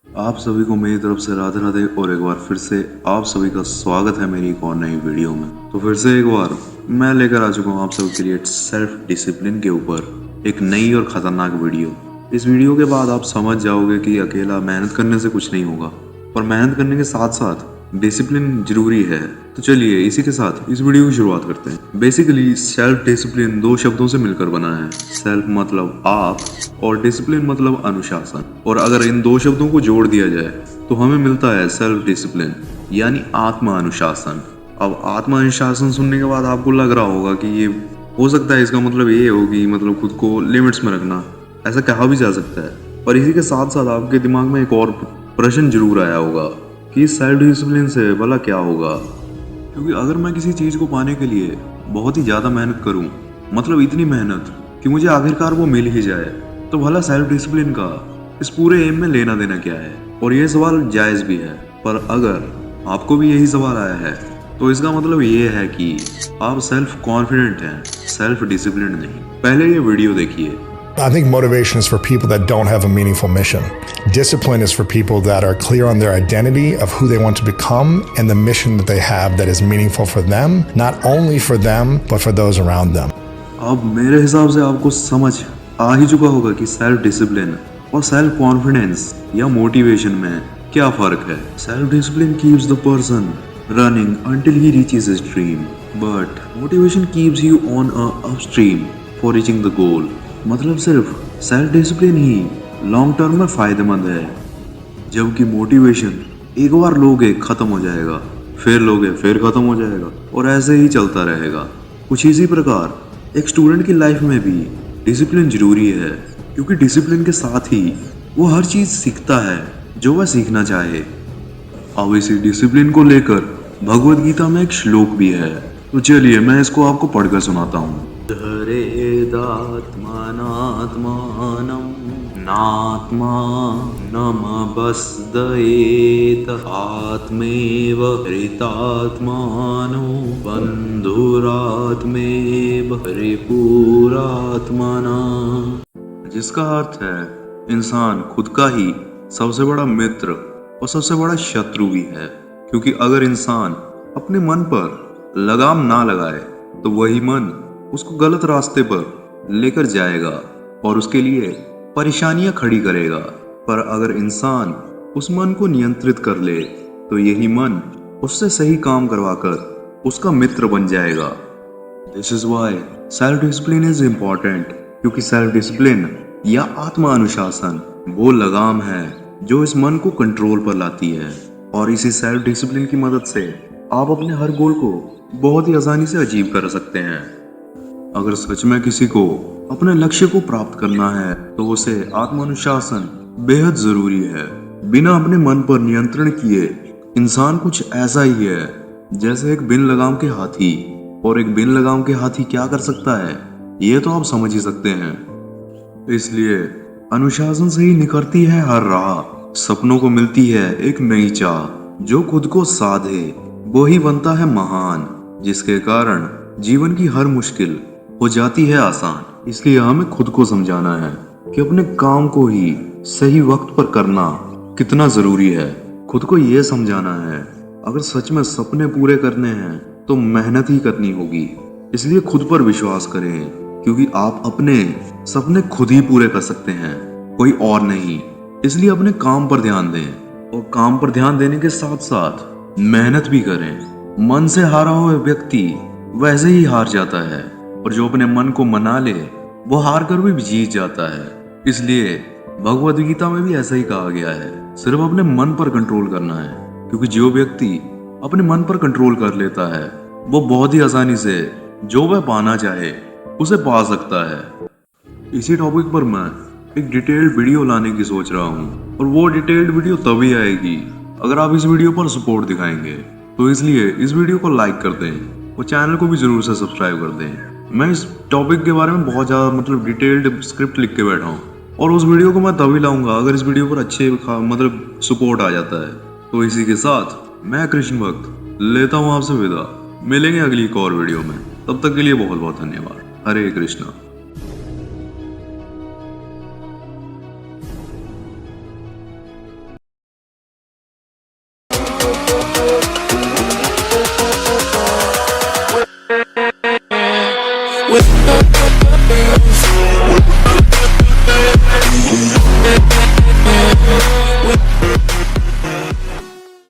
आप सभी को मेरी तरफ से राधे राधे और एक बार फिर से आप सभी का स्वागत है मेरी एक और नई वीडियो में। तो फिर से एक बार मैं लेकर आ चुका हूँ आप सभी के लिए सेल्फ डिसिप्लिन के ऊपर एक नई और खतरनाक वीडियो। इस वीडियो के बाद आप समझ जाओगे कि अकेला मेहनत करने से कुछ नहीं होगा और मेहनत करने के साथ साथ डिसिप्लिन जरूरी है। तो चलिए इसी के साथ इस वीडियो की शुरुआत करते हैं। बेसिकली सेल्फ डिसिप्लिन दो शब्दों से मिलकर बना है। सेल्फ मतलब आप और डिसिप्लिन मतलब अनुशासन। और अगर इन दो शब्दों को जोड़ दिया जाए तो हमें मिलता है सेल्फ डिसिप्लिन यानी आत्मा अनुशासन। अब आत्मा अनुशासन सुनने के बाद आपको लग रहा होगा कि ये हो सकता है इसका मतलब ये हो कि मतलब खुद को लिमिट्स में रखना, ऐसा कहा भी जा सकता है। पर इसी के साथ साथ आपके दिमाग में एक और प्रश्न जरूर आया होगा कि सेल्फ डिसिप्लिन से भला क्या होगा। क्योंकि अगर मैं किसी चीज को पाने के लिए बहुत ही ज्यादा मेहनत करूं, मतलब इतनी मेहनत कि मुझे आखिरकार वो मिल ही जाए, तो भला सेल्फ डिसिप्लिन का इस पूरे एम में लेना देना क्या है। और ये सवाल जायज भी है। पर अगर आपको भी यही सवाल आया है तो इसका मतलब ये है कि आप सेल्फ कॉन्फिडेंट हैं, सेल्फ डिसिप्लिन नहीं। पहले ये वीडियो देखिए। I think motivation is for people that don't have a meaningful mission. Discipline is for people that are clear on their identity of who they want to become and the mission that they have that is meaningful for them, not only for them, but for those around them. अब मेरे हिसाब से आपको समझ आ ही चुका होगा कि self discipline और सेल्फ कॉन्फिडेंस या मोटिवेशन में क्या फर्क है। Self discipline keeps the person running until he reaches his dream, but motivation keeps you on a upstream for reaching the goal. मतलब सिर्फ सेल्फ डिसिप्लिन ही लॉन्ग टर्म में फायदेमंद है, जबकि मोटिवेशन एक बार लोगे खत्म हो जाएगा, फिर लोगे फिर खत्म हो जाएगा और ऐसे ही चलता रहेगा। कुछ इसी प्रकार एक स्टूडेंट की लाइफ में भी डिसिप्लिन जरूरी है, क्योंकि डिसिप्लिन के साथ ही वो हर चीज सीखता है जो वह सीखना चाहे। अब इसी डिसिप्लिन को लेकर भगवत गीता में एक श्लोक भी है, तो चलिए मैं इसको आपको पढ़कर सुनाता हूँ। नात्मानमबस्दयेत आत्मेव हृतात्मानो बन्धुरात्मेव रिपुरात्मना। जिसका अर्थ है इंसान खुद का ही सबसे बड़ा मित्र और सबसे बड़ा शत्रु भी है, क्योंकि अगर इंसान अपने मन पर लगाम ना लगाए तो वही मन उसको गलत रास्ते पर लेकर जाएगा और उसके लिए परेशानियां खड़ी करेगा। पर अगर इंसान उस मन को नियंत्रित कर ले तो यही मन उससे सही काम करवाकर उसका मित्र बन जाएगा। This is why self discipline is important, क्योंकि सेल्फ डिसिप्लिन या आत्मा अनुशासन वो लगाम है जो इस मन को कंट्रोल पर लाती है। और इसी सेल्फ डिसिप्लिन की मदद से आप अपने हर गोल को बहुत ही आसानी से अचीव कर सकते हैं। अगर सच में किसी को अपने लक्ष्य को प्राप्त करना है तो उसे आत्मानुशासन बेहद जरूरी है। बिना अपने मन पर नियंत्रण किए इंसान कुछ ऐसा ही है जैसे एक बिन लगाम के हाथी। और एक बिन लगाम के हाथी क्या कर सकता है ये तो आप समझ ही सकते हैं। इसलिए अनुशासन से ही निखरती है हर राह, सपनों को मिलती है एक नई चाह। जो खुद को साधे वो ही बनता है महान, जिसके कारण जीवन की हर मुश्किल हो जाती है आसान। इसलिए हमें खुद को समझाना है कि अपने काम को ही सही वक्त पर करना कितना जरूरी है। खुद को ये समझाना है अगर सच में सपने पूरे करने हैं तो मेहनत ही करनी होगी। इसलिए खुद पर विश्वास करें, क्योंकि आप अपने सपने खुद ही पूरे कर सकते हैं, कोई और नहीं। इसलिए अपने काम पर ध्यान दें और काम पर ध्यान देने के साथ साथ मेहनत भी करें। मन से हारा हुआ व्यक्ति वैसे ही हार जाता है, और जो अपने मन को मना ले वो हार कर भी जीत जाता है। इसलिए भगवद गीता में भी ऐसा ही कहा गया है, सिर्फ अपने मन पर कंट्रोल करना है, क्योंकि जो व्यक्ति अपने मन पर कंट्रोल कर लेता है वो बहुत ही आसानी से जो वह पाना चाहे उसे पा सकता है। इसी टॉपिक पर मैं एक डिटेल्ड वीडियो लाने की सोच रहा हूँ, और वो डिटेल्ड वीडियो तभी आएगी अगर आप इस वीडियो पर सपोर्ट दिखाएंगे। तो इसलिए इस वीडियो को लाइक कर दें और चैनल को भी जरूर से सब्सक्राइब कर दें। मैं इस टॉपिक के बारे में बहुत ज़्यादा मतलब डिटेल्ड स्क्रिप्ट लिख के बैठा हूँ, और उस वीडियो को मैं तभी लाऊंगा अगर इस वीडियो पर अच्छे मतलब सपोर्ट आ जाता है। तो इसी के साथ मैं कृष्ण भक्त लेता हूँ आपसे विदा। मिलेंगे अगली एक और वीडियो में, तब तक के लिए बहुत बहुत धन्यवाद। हरे कृष्णा। with